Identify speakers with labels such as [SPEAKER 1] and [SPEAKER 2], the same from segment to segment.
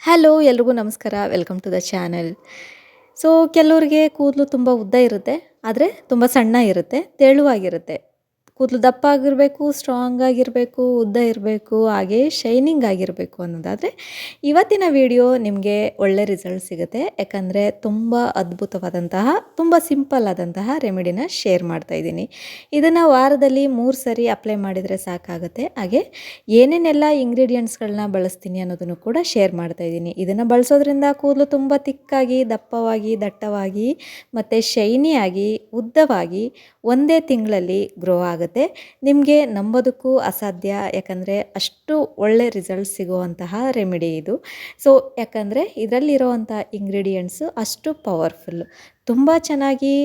[SPEAKER 1] Hello ಎಲ್ರಿಗೂ ನಮಸ್ಕಾರ. Welcome to the channel. So ಕೆಲವ್ರಿಗೆ ಕೂದಲು ತುಂಬ ಉದ್ದ ಇರುತ್ತೆ, ಆದರೆ ತುಂಬ ಸಣ್ಣ ಇರುತ್ತೆ, ತೆಳುವಾಗಿರುತ್ತೆ. ಕೂದಲು ದಪ್ಪ ಆಗಿರಬೇಕು, ಸ್ಟ್ರಾಂಗ್ ಆಗಿರಬೇಕು, ಉದ್ದ ಇರಬೇಕು, ಹಾಗೆ ಶೈನಿಂಗ್ ಆಗಿರಬೇಕು ಅನ್ನೋದಾದರೆ ಇವತ್ತಿನ ವಿಡಿಯೋ ನಿಮಗೆ ಒಳ್ಳೆ ರಿಸಲ್ಟ್ ಸಿಗುತ್ತೆ. ಯಾಕಂದರೆ ತುಂಬ ಅದ್ಭುತವಾದಂತಹ, ತುಂಬ ಸಿಂಪಲ್ ಆದಂತಹ ರೆಮಿಡಿನ ಶೇರ್ ಮಾಡ್ತಾ ಇದ್ದೀನಿ. ಇದನ್ನು ವಾರದಲ್ಲಿ 3 ಸರಿ ಅಪ್ಲೈ ಮಾಡಿದರೆ ಸಾಕಾಗುತ್ತೆ. ಹಾಗೆ ಏನೇನೆಲ್ಲ ಇಂಗ್ರೀಡಿಯೆಂಟ್ಸ್ಗಳನ್ನ ಬಳಸ್ತೀನಿ ಅನ್ನೋದನ್ನು ಕೂಡ ಶೇರ್ ಮಾಡ್ತಾ ಇದ್ದೀನಿ. ಇದನ್ನು ಬಳಸೋದ್ರಿಂದ ಕೂದಲು ತುಂಬ ತಿಕ್ಕಾಗಿ, ದಪ್ಪವಾಗಿ, ದಟ್ಟವಾಗಿ ಮತ್ತು ಶೈನಿಯಾಗಿ, ಉದ್ದವಾಗಿ ಒಂದೇ ತಿಂಗಳಲ್ಲಿ ಗ್ರೋ ಆಗುತ್ತೆ. ನಿಮಗೆ ನಂಬೋದಕ್ಕೂ ಅಸಾಧ್ಯ, ಯಾಕಂದರೆ ಅಷ್ಟು ಒಳ್ಳೆ ರಿಸಲ್ಟ್ ಸಿಗುವಂತಹ ರೆಮಿಡಿ ಇದು. ಸೊ ಯಾಕಂದರೆ ಇದರಲ್ಲಿರೋವಂಥ ಇಂಗ್ರೀಡಿಯೆಂಟ್ಸು ಅಷ್ಟು ಪವರ್ಫುಲ್ಲು. ತುಂಬ ಚೆನ್ನಾಗಿ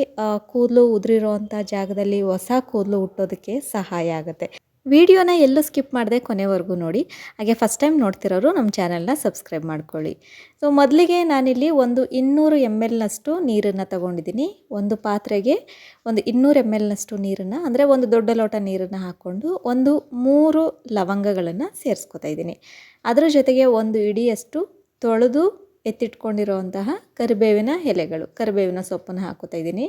[SPEAKER 1] ಕೂದಲು ಉದುರಿರೋವಂಥ ಜಾಗದಲ್ಲಿ ಹೊಸ ಕೂದಲು ಹುಟ್ಟೋದಕ್ಕೆ ಸಹಾಯ ಆಗುತ್ತೆ. ವಿಡಿಯೋನ ಎಲ್ಲೂ ಸ್ಕಿಪ್ ಮಾಡದೆ ಕೊನೆವರೆಗೂ ನೋಡಿ. ಹಾಗೆ ಫಸ್ಟ್ ಟೈಮ್ ನೋಡ್ತಿರೋರು ನಮ್ಮ ಚಾನಲ್ನ ಸಬ್ಸ್ಕ್ರೈಬ್ ಮಾಡ್ಕೊಳ್ಳಿ. ಸೊ ಮೊದಲಿಗೆ ನಾನಿಲ್ಲಿ ಒಂದು 200 ml ನೀರನ್ನು ತಗೊಂಡಿದ್ದೀನಿ. ಒಂದು ಪಾತ್ರೆಗೆ ಒಂದು 200 ml ನೀರನ್ನು, ಅಂದರೆ ಒಂದು ದೊಡ್ಡ ಲೋಟ ನೀರನ್ನು ಹಾಕ್ಕೊಂಡು ಒಂದು 3 ಲವಂಗಗಳನ್ನು ಸೇರಿಸ್ಕೊತಾ ಇದ್ದೀನಿ. ಅದರ ಜೊತೆಗೆ ಒಂದು ಇಡಿಯಷ್ಟು ತೊಳೆದು ಎತ್ತಿಟ್ಕೊಂಡಿರೋವಂತಹ ಕರಿಬೇವಿನ ಎಲೆಗಳು, ಕರಿಬೇವಿನ ಸೊಪ್ಪನ್ನು ಹಾಕೋತಾ ಇದ್ದೀನಿ.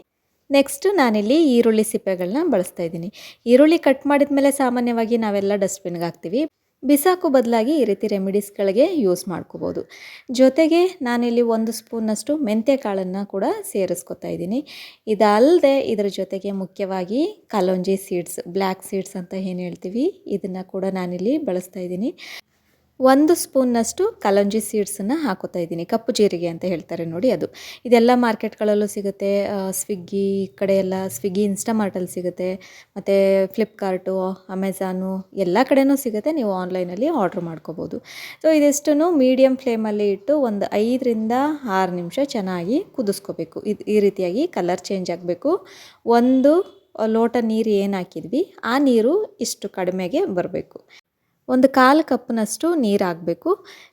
[SPEAKER 1] ನೆಕ್ಸ್ಟ್ ನಾನಿಲ್ಲಿ ಈರುಳ್ಳಿ ಸಿಪ್ಪೆಗಳನ್ನ ಬಳಸ್ತಾ ಇದ್ದೀನಿ. ಈರುಳ್ಳಿ ಕಟ್ ಮಾಡಿದ ಮೇಲೆ ಸಾಮಾನ್ಯವಾಗಿ ನಾವೆಲ್ಲ ಡಸ್ಟ್ಬಿನ್ಗೆ ಹಾಕ್ತೀವಿ. ಬಿಸಾಕು ಬದಲಾಗಿ ಈ ರೀತಿ ರೆಮಿಡೀಸ್ಗಳಿಗೆ ಯೂಸ್ ಮಾಡ್ಕೋಬೋದು. ಜೊತೆಗೆ ನಾನಿಲ್ಲಿ 1 ಸ್ಪೂನಷ್ಟು ಮೆಂತ್ಯ ಕಾಳನ್ನು ಕೂಡ ಸೇರಿಸ್ಕೊತಾ ಇದ್ದೀನಿ. ಇದಲ್ಲದೆ ಇದರ ಜೊತೆಗೆ ಮುಖ್ಯವಾಗಿ ಕಲೋಂಜಿ ಸೀಡ್ಸ್, ಬ್ಲ್ಯಾಕ್ ಸೀಡ್ಸ್ ಅಂತ ಏನು ಹೇಳ್ತೀವಿ, ಇದನ್ನು ಕೂಡ ನಾನಿಲ್ಲಿ ಬಳಸ್ತಾ ಇದ್ದೀನಿ. 1 ಸ್ಪೂನ್ನಷ್ಟು ಕಲಂಜಿ ಸೀಡ್ಸನ್ನು ಹಾಕೋತಾ ಇದ್ದೀನಿ. ಕಪ್ಪು ಜೀರಿಗೆ ಅಂತ ಹೇಳ್ತಾರೆ ನೋಡಿ, ಅದು. ಇದೆಲ್ಲ ಮಾರ್ಕೆಟ್ಗಳಲ್ಲೂ ಸಿಗುತ್ತೆ. ಸ್ವಿಗ್ಗಿ ಕಡೆ ಎಲ್ಲ, ಸ್ವಿಗ್ಗಿ ಇನ್ಸ್ಟಾಮಾರ್ಟಲ್ಲಿ ಸಿಗುತ್ತೆ, ಮತ್ತು ಫ್ಲಿಪ್ಕಾರ್ಟು, ಅಮೆಝಾನು ಎಲ್ಲ ಕಡೆಯೂ ಸಿಗುತ್ತೆ. ನೀವು ಆನ್ಲೈನಲ್ಲಿ ಆರ್ಡ್ರ್ ಮಾಡ್ಕೋಬೋದು. ಸೊ ಇದಿಷ್ಟನ್ನು ಮೀಡಿಯಮ್ ಫ್ಲೇಮಲ್ಲಿ ಇಟ್ಟು ಒಂದು 5 ರಿಂದ 6 ನಿಮಿಷ ಚೆನ್ನಾಗಿ ಕುದಿಸ್ಕೋಬೇಕು. ಈ ರೀತಿಯಾಗಿ ಕಲರ್ ಚೇಂಜ್ ಆಗಬೇಕು. ಒಂದು ಲೋಟ ನೀರು ಏನು ಹಾಕಿದ್ವಿ ಆ ನೀರು ಇಷ್ಟು ಕಡಿಮೆಗೆ ಬರಬೇಕು. ಒಂದು 1/4 ಕಪ್ನಷ್ಟು ನೀರು ಹಾಕಬೇಕು.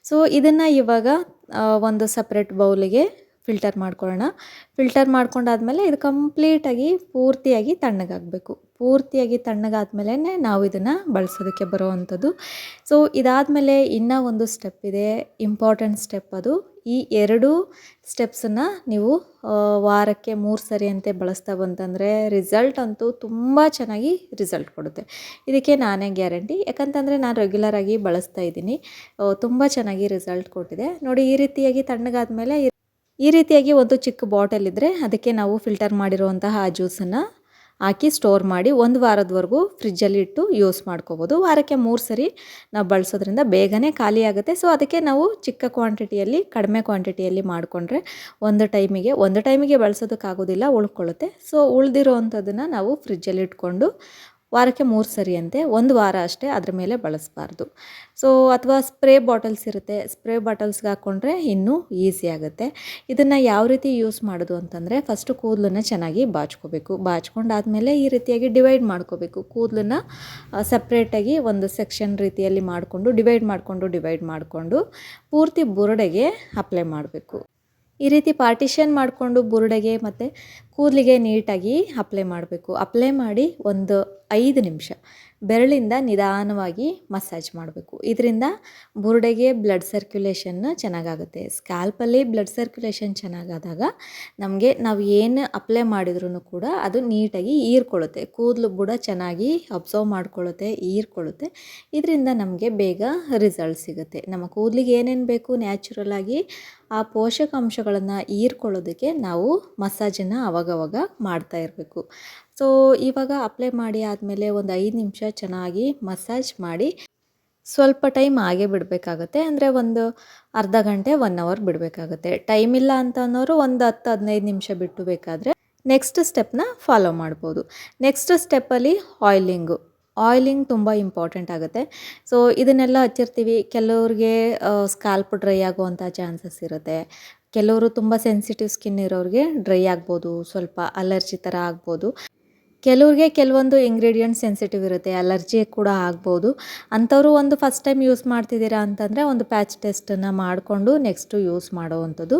[SPEAKER 1] ಸೊ ಇದನ್ನು ಇವಾಗ ಒಂದು ಸಪ್ರೇಟ್ ಬೌಲಿಗೆ ಫಿಲ್ಟರ್ ಮಾಡ್ಕೊಳ್ಳೋಣ. ಫಿಲ್ಟರ್ ಮಾಡ್ಕೊಂಡಾದ್ಮೇಲೆ ಇದು ಕಂಪ್ಲೀಟಾಗಿ ಪೂರ್ತಿಯಾಗಿ ತಣ್ಣಗಾಗಬೇಕು. ಪೂರ್ತಿಯಾಗಿ ತಣ್ಣಗಾದ್ಮೇಲೆ ನಾವು ಇದನ್ನು ಬಳಸೋದಕ್ಕೆ ಬರೋವಂಥದ್ದು. ಸೊ ಇದಾದಮೇಲೆ ಇನ್ನೂ ಒಂದು ಸ್ಟೆಪ್ ಇದೆ, ಇಂಪಾರ್ಟೆಂಟ್ ಸ್ಟೆಪ್. ಅದು ಈ 2 ಸ್ಟೆಪ್ಸನ್ನು ನೀವು ವಾರಕ್ಕೆ 3 ಸರಿ ಅಂತೆ ಬಳಸ್ತಾ ಬಂತಂದರೆ ರಿಸಲ್ಟ್ ಅಂತೂ ತುಂಬ ಚೆನ್ನಾಗಿ ರಿಸಲ್ಟ್ ಕೊಡುತ್ತೆ. ಇದಕ್ಕೆ ನಾನೇ ಗ್ಯಾರಂಟಿ. ಯಾಕಂತಂದರೆ ನಾನು ರೆಗ್ಯುಲರಾಗಿ ಬಳಸ್ತಾ ಇದ್ದೀನಿ, ತುಂಬ ಚೆನ್ನಾಗಿ ರಿಸಲ್ಟ್ ಕೊಟ್ಟಿದೆ ನೋಡಿ. ಈ ರೀತಿಯಾಗಿ ತಣ್ಣಗಾದ್ಮೇಲೆ ಈ ರೀತಿಯಾಗಿ ಒಂದು ಚಿಕ್ಕ ಬಾಟಲ್ ಇದ್ದರೆ ಅದಕ್ಕೆ ನಾವು ಫಿಲ್ಟರ್ ಮಾಡಿರುವಂತಹ ಆ ಜ್ಯೂಸನ್ನು ಹಾಕಿ ಸ್ಟೋರ್ ಮಾಡಿ 1 ವಾರದವರೆಗೂ ಫ್ರಿಜ್ಜಲ್ಲಿ ಇಟ್ಟು ಯೂಸ್ ಮಾಡ್ಕೋಬೋದು. ವಾರಕ್ಕೆ 3 ಸರಿ ನಾವು ಬಳಸೋದ್ರಿಂದ ಬೇಗನೆ ಖಾಲಿ ಆಗುತ್ತೆ. ಸೊ ಅದಕ್ಕೆ ನಾವು ಚಿಕ್ಕ ಕ್ವಾಂಟಿಟಿಯಲ್ಲಿ, ಕಡಿಮೆ ಕ್ವಾಂಟಿಟಿಯಲ್ಲಿ ಮಾಡಿಕೊಂಡ್ರೆ ಒಂದು ಟೈಮಿಗೆ ಬಳಸೋದಕ್ಕಾಗೋದಿಲ್ಲ, ಉಳ್ಕೊಳ್ಳುತ್ತೆ. ಸೊ ಉಳಿದಿರೋವಂಥದ್ದನ್ನು ನಾವು ಫ್ರಿಜ್ಜಲ್ಲಿ ಇಟ್ಕೊಂಡು ವಾರಕ್ಕೆ 3 ಸರಿ ಅಂತೆ, 1 ವಾರ ಅಷ್ಟೇ, ಅದ್ರ ಮೇಲೆ ಬಳಸಬಾರ್ದು. ಸೊ ಅಥವಾ ಸ್ಪ್ರೇ ಬಾಟಲ್ಸ್ ಇರುತ್ತೆ, ಸ್ಪ್ರೇ ಬಾಟಲ್ಸ್ಗೆ ಹಾಕ್ಕೊಂಡ್ರೆ ಇನ್ನೂ ಈಸಿ ಆಗುತ್ತೆ. ಇದನ್ನು ಯಾವ ರೀತಿ ಯೂಸ್ ಮಾಡೋದು ಅಂತಂದರೆ, ಫಸ್ಟು ಕೂದಲನ್ನು ಚೆನ್ನಾಗಿ ಬಾಚ್ಕೋಬೇಕು. ಬಾಚ್ಕೊಂಡಾದಮೇಲೆ ಈ ರೀತಿಯಾಗಿ ಡಿವೈಡ್ ಮಾಡ್ಕೋಬೇಕು. ಕೂದಲನ್ನು ಸಪ್ರೇಟಾಗಿ ಒಂದು ಸೆಕ್ಷನ್ ರೀತಿಯಲ್ಲಿ ಡಿವೈಡ್ ಮಾಡಿಕೊಂಡು ಪೂರ್ತಿ ಬುರುಡೆಗೆ ಅಪ್ಲೈ ಮಾಡಬೇಕು. ಈ ರೀತಿ ಪಾರ್ಟಿಷನ್ ಮಾಡಿಕೊಂಡು ಬುರುಡೆಗೆ ಮತ್ತು ಕೂದಲಿಗೆ ನೀಟಾಗಿ ಅಪ್ಲೈ ಮಾಡಬೇಕು. ಅಪ್ಲೈ ಮಾಡಿ ಒಂದು 5 ನಿಮಿಷ ಬೆರಳಿಂದ ನಿಧಾನವಾಗಿ ಮಸಾಜ್ ಮಾಡಬೇಕು. ಇದರಿಂದ ಬುರುಡೆಗೆ ಬ್ಲಡ್ ಸರ್ಕ್ಯುಲೇಷನ್ ಚೆನ್ನಾಗಾಗುತ್ತೆ. ಸ್ಕ್ಯಾಲ್ಪಲ್ಲಿ ಬ್ಲಡ್ ಸರ್ಕ್ಯುಲೇಷನ್ ಚೆನ್ನಾಗಾದಾಗ ನಮಗೆ ನಾವು ಏನು ಅಪ್ಲೈ ಮಾಡಿದ್ರೂ ಕೂಡ ಅದು ನೀಟಾಗಿ ಹೀರ್ಕೊಳ್ಳುತ್ತೆ. ಕೂದಲು ಬುಡ ಚೆನ್ನಾಗಿ ಅಬ್ಸರ್ವ್ ಮಾಡ್ಕೊಳ್ಳುತ್ತೆ, ಹೀರ್ಕೊಳ್ಳುತ್ತೆ. ಇದರಿಂದ ನಮಗೆ ಬೇಗ ರಿಸಲ್ಟ್ ಸಿಗುತ್ತೆ. ನಮ್ಮ ಕೂದಲಿಗೆ ಏನೇನು ಬೇಕು ನ್ಯಾಚುರಲ್ ಆಗಿ ಆ ಪೋಷಕಾಂಶಗಳನ್ನು ಹೀರ್ಕೊಳ್ಳೋದಕ್ಕೆ ನಾವು ಮಸಾಜನ್ನು ಅವಾಗವಾಗ ಮಾಡ್ತಾ ಇರಬೇಕು. ಸೊ ಇವಾಗ ಅಪ್ಲೈ ಮಾಡಿ ಆದಮೇಲೆ ಒಂದು 5 ನಿಮಿಷ ಚೆನ್ನಾಗಿ ಮಸಾಜ್ ಮಾಡಿ ಸ್ವಲ್ಪ ಟೈಮ್ ಹಾಗೆ ಬಿಡಬೇಕಾಗತ್ತೆ. ಅಂದರೆ ಒಂದು ಅರ್ಧ ಗಂಟೆ, 1 ಅವರ್ ಬಿಡಬೇಕಾಗತ್ತೆ. ಟೈಮ್ ಇಲ್ಲ ಅಂತ ಅನ್ನೋರು ಒಂದು 10-15 ನಿಮಿಷ ಬಿಟ್ಟು ಬೇಕಾದರೆ ನೆಕ್ಸ್ಟ್ ಸ್ಟೆಪ್ನ ಫಾಲೋ ಮಾಡ್ಬೋದು. ನೆಕ್ಸ್ಟ್ ಸ್ಟೆಪ್ಪಲ್ಲಿ ಆಯಿಲಿಂಗ್ ತುಂಬ ಇಂಪಾರ್ಟೆಂಟ್ ಆಗುತ್ತೆ. ಸೊ ಇದನ್ನೆಲ್ಲ ಹಚ್ಚಿರ್ತೀವಿ. ಕೆಲವ್ರಿಗೆ ಸ್ಕಾಲ್ಪ್ ಡ್ರೈ ಆಗುವಂಥ ಚಾನ್ಸಸ್ ಇರುತ್ತೆ. ಕೆಲವರು ತುಂಬ ಸೆನ್ಸಿಟಿವ್ ಸ್ಕಿನ್ ಇರೋರಿಗೆ ಡ್ರೈ ಆಗ್ಬೋದು, ಸ್ವಲ್ಪ ಅಲರ್ಜಿ ಥರ ಆಗ್ಬೋದು. ಕೆಲವ್ರಿಗೆ ಕೆಲವೊಂದು ಇಂಗ್ರೀಡಿಯೆಂಟ್ಸ್ ಸೆನ್ಸಿಟಿವ್ ಇರುತ್ತೆ, ಅಲರ್ಜಿ ಕೂಡ ಆಗ್ಬೋದು. ಅಂಥವರು ಒಂದು ಫಸ್ಟ್ ಟೈಮ್ ಯೂಸ್ ಮಾಡ್ತಿದ್ದೀರಾ ಅಂತಂದರೆ ಒಂದು ಪ್ಯಾಚ್ ಟೆಸ್ಟನ್ನು ಮಾಡಿಕೊಂಡು ನೆಕ್ಸ್ಟು ಯೂಸ್ ಮಾಡೋವಂಥದ್ದು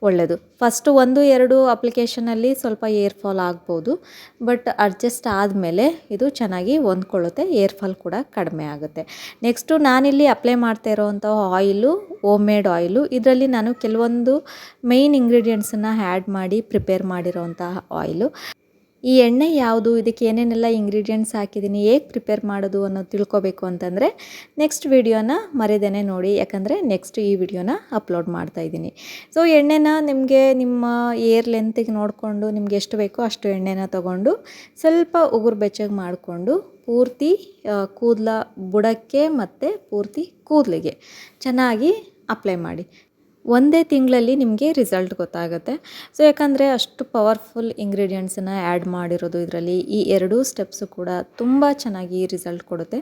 [SPEAKER 1] ಒಳ್ಳೆಯದು. ಫಸ್ಟು 1-2 ಅಪ್ಲಿಕೇಶನಲ್ಲಿ ಸ್ವಲ್ಪ ಏರ್ ಫಾಲ್ ಆಗ್ಬೋದು, ಬಟ್ ಅಡ್ಜಸ್ಟ್ ಆದಮೇಲೆ ಇದು ಚೆನ್ನಾಗಿ ಹೊಂದ್ಕೊಳ್ಳುತ್ತೆ, ಏರ್ ಫಾಲ್ ಕೂಡ ಕಡಿಮೆ ಆಗುತ್ತೆ. ನೆಕ್ಸ್ಟು ನಾನಿಲ್ಲಿ ಅಪ್ಲೈ ಮಾಡ್ತಾ ಇರೋವಂಥ ಆಯಿಲು ಹೋಮ್ ಮೇಡ್ ಆಯಿಲು. ಇದರಲ್ಲಿ ನಾನು ಕೆಲವೊಂದು ಮೇಯ್ನ್ ಇಂಗ್ರೀಡಿಯೆಂಟ್ಸನ್ನು ಆ್ಯಡ್ ಮಾಡಿ ಪ್ರಿಪೇರ್ ಮಾಡಿರೋವಂತಹ ಆಯಿಲು. ಈ ಎಣ್ಣೆ ಯಾವುದು, ಇದಕ್ಕೆ ಏನೇನೆಲ್ಲ ಇಂಗ್ರೀಡಿಯೆಂಟ್ಸ್ ಹಾಕಿದ್ದೀನಿ, ಹೇಗೆ ಪ್ರಿಪೇರ್ ಮಾಡೋದು ಅನ್ನೋದು ತಿಳ್ಕೊಬೇಕು ಅಂತಂದರೆ ನೆಕ್ಸ್ಟ್ ವಿಡಿಯೋನ ಮರೆದೇನೆ ನೋಡಿ, ಯಾಕಂದರೆ ನೆಕ್ಸ್ಟ್ ಈ ವಿಡಿಯೋನ ಅಪ್ಲೋಡ್ ಮಾಡ್ತಾಯಿದ್ದೀನಿ. ಸೊ ಎಣ್ಣೆನ ನಿಮಗೆ ನಿಮ್ಮ ಏರ್ ಲೆಂತಿಗೆ ನೋಡಿಕೊಂಡು ನಿಮ್ಗೆ ಎಷ್ಟು ಬೇಕೋ ಅಷ್ಟು ಎಣ್ಣೆನ ತೊಗೊಂಡು ಸ್ವಲ್ಪ ಉಗುರು ಬೆಚ್ಚಗೆ ಮಾಡಿಕೊಂಡು ಪೂರ್ತಿ ಕೂದಲ ಬುಡಕ್ಕೆ ಮತ್ತು ಪೂರ್ತಿ ಕೂದಲಿಗೆ ಚೆನ್ನಾಗಿ ಅಪ್ಲೈ ಮಾಡಿ. ಒಂದೇ ತಿಂಗಳಲ್ಲಿ ನಿಮಗೆ ರಿಸಲ್ಟ್ ಗೊತ್ತಾಗುತ್ತೆ. ಸೊ ಯಾಕಂದರೆ ಅಷ್ಟು ಪವರ್ಫುಲ್ ಇಂಗ್ರೀಡಿಯೆಂಟ್ಸನ್ನು ಆ್ಯಡ್ ಮಾಡಿರೋದು ಇದರಲ್ಲಿ. ಈ 2 ಸ್ಟೆಪ್ಸು ಕೂಡ ತುಂಬ ಚೆನ್ನಾಗಿ ರಿಸಲ್ಟ್ ಕೊಡುತ್ತೆ.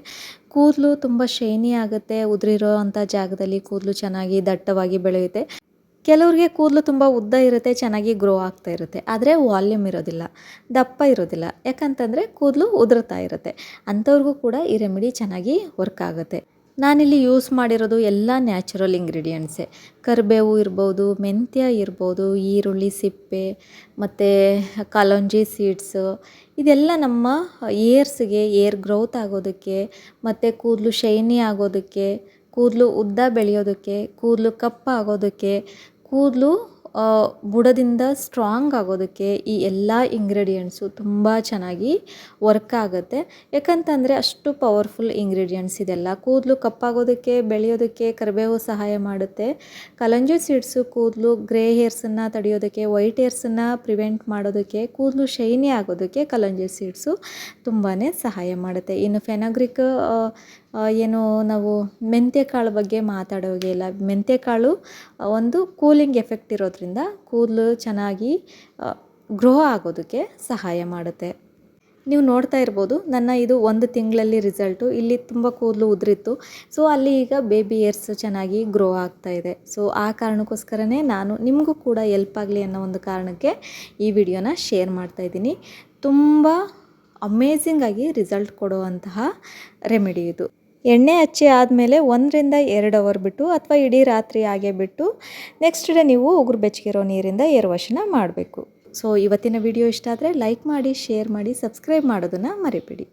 [SPEAKER 1] ಕೂದಲು ತುಂಬ ಶೈನಿ ಆಗುತ್ತೆ, ಉದುರಿರೋ ಅಂಥ ಜಾಗದಲ್ಲಿ ಕೂದಲು ಚೆನ್ನಾಗಿ ದಟ್ಟವಾಗಿ ಬೆಳೆಯುತ್ತೆ. ಕೆಲವ್ರಿಗೆ ಕೂದಲು ತುಂಬ ಉದ್ದ ಇರುತ್ತೆ, ಚೆನ್ನಾಗಿ ಗ್ರೋ ಆಗ್ತಾ ಇರುತ್ತೆ, ಆದರೆ ವಾಲ್ಯೂಮ್ ಇರೋದಿಲ್ಲ, ದಪ್ಪ ಇರೋದಿಲ್ಲ. ಯಾಕಂತಂದರೆ ಕೂದಲು ಉದುರ್ತಾ ಇರುತ್ತೆ. ಅಂಥವ್ರಿಗೂ ಕೂಡ ಈ ರೆಮಿಡಿ ಚೆನ್ನಾಗಿ ವರ್ಕ್ ಆಗುತ್ತೆ. ನಾನಿಲ್ಲಿ ಯೂಸ್ ಮಾಡಿರೋದು ಎಲ್ಲ ನ್ಯಾಚುರಲ್ ಇಂಗ್ರೀಡಿಯೆಂಟ್ಸೇ. ಕರಿಬೇವು ಇರ್ಬೋದು, ಮೆಂತ್ಯ ಇರ್ಬೋದು, ಈರುಳ್ಳಿ ಸಿಪ್ಪೆ ಮತ್ತು ಕಲೋಂಜಿ ಸೀಡ್ಸು. ಇದೆಲ್ಲ ನಮ್ಮ ಏರ್ಸ್ಗೆ ಏರ್ ಗ್ರೋತ್ ಆಗೋದಕ್ಕೆ ಮತ್ತು ಕೂದಲು ಶೈನಿ ಆಗೋದಕ್ಕೆ, ಕೂದಲು ಉದ್ದ ಬೆಳೆಯೋದಕ್ಕೆ, ಕೂದಲು ಕಪ್ಪಾಗೋದಕ್ಕೆ, ಕೂದಲು ಬುಡದಿಂದ ಸ್ಟ್ರಾಂಗ್ ಆಗೋದಕ್ಕೆ ಈ ಎಲ್ಲ ಇಂಗ್ರೀಡಿಯೆಂಟ್ಸು ತುಂಬ ಚೆನ್ನಾಗಿ ವರ್ಕ್ ಆಗುತ್ತೆ. ಯಾಕಂತಂದರೆ ಅಷ್ಟು ಪವರ್ಫುಲ್ ಇಂಗ್ರೀಡಿಯೆಂಟ್ಸ್ ಇದೆಲ್ಲ. ಕೂದಲು ಕಪ್ಪಾಗೋದಕ್ಕೆ, ಬೆಳೆಯೋದಕ್ಕೆ ಕರಿಬೇವು ಸಹಾಯ ಮಾಡುತ್ತೆ. ಕಲಂಜಿ ಸೀಡ್ಸು ಕೂದಲು ಗ್ರೇ ಹೇರ್ಸನ್ನು ತಡೆಯೋದಕ್ಕೆ, ವೈಟ್ ಹೇರ್ಸನ್ನು ಪ್ರಿವೆಂಟ್ ಮಾಡೋದಕ್ಕೆ, ಕೂದಲು ಶೈನಿ ಆಗೋದಕ್ಕೆ ಕಲಂಜಿ ಸೀಡ್ಸು ತುಂಬಾ ಸಹಾಯ ಮಾಡುತ್ತೆ. ಇನ್ನು ಫೆನಗ್ರಿಕ್ ಏನು ನಾವು ಮೆಂತ್ಯಕಾಳು ಬಗ್ಗೆ ಮಾತಾಡೋಗೆ ಇಲ್ಲ. ಮೆಂತ್ಯಕಾಳು ಒಂದು ಕೂಲಿಂಗ್ ಎಫೆಕ್ಟ್ ಇರೋದ್ರಿಂದ ಕೂದಲು ಚೆನ್ನಾಗಿ ಗ್ರೋ ಆಗೋದಕ್ಕೆ ಸಹಾಯ ಮಾಡುತ್ತೆ. ನೀವು ನೋಡ್ತಾ ಇರ್ಬೋದು, ನನ್ನ ಇದು 1 ತಿಂಗಳಲ್ಲಿ ರಿಸಲ್ಟು. ಇಲ್ಲಿ ತುಂಬ ಕೂದಲು ಉದುರಿತ್ತು, ಸೊ ಅಲ್ಲಿ ಈಗ ಬೇಬಿ ಏರ್ಸ್ ಚೆನ್ನಾಗಿ ಗ್ರೋ ಆಗ್ತಾ ಇದೆ. ಸೊ ಆ ಕಾರಣಕ್ಕೋಸ್ಕರನೇ ನಾನು ನಿಮಗೂ ಕೂಡ ಎಲ್ಪ್ ಆಗಲಿ ಅನ್ನೋ ಒಂದು ಕಾರಣಕ್ಕೆ ಈ ವಿಡಿಯೋನ ಶೇರ್ ಮಾಡ್ತಾಯಿದ್ದೀನಿ. ತುಂಬ ಅಮೇಝಿಂಗಾಗಿ ರಿಸಲ್ಟ್ ಕೊಡುವಂತಹ ರೆಮಿಡಿ ಇದು. ಎಣ್ಣೆ ಹಚ್ಚಿ ಆದಮೇಲೆ 1-2 ಅವರ್ ಬಿಟ್ಟು ಅಥವಾ ಇಡೀ ರಾತ್ರಿ ಹಾಗೆ ಬಿಟ್ಟು ನೆಕ್ಸ್ಟ್ ಡೇ ನೀವು ಉಗುರು ಬೆಚ್ಚಗಿರೋ ನೀರಿಂದ ಏರ್ ವಾಶನ್ನ ಮಾಡಬೇಕು. ಸೊ ಇವತ್ತಿನ ವಿಡಿಯೋ ಇಷ್ಟ ಆದರೆ ಲೈಕ್ ಮಾಡಿ, ಶೇರ್ ಮಾಡಿ, ಸಬ್ಸ್ಕ್ರೈಬ್ ಮಾಡೋದನ್ನು ಮರಿಬೇಡಿ.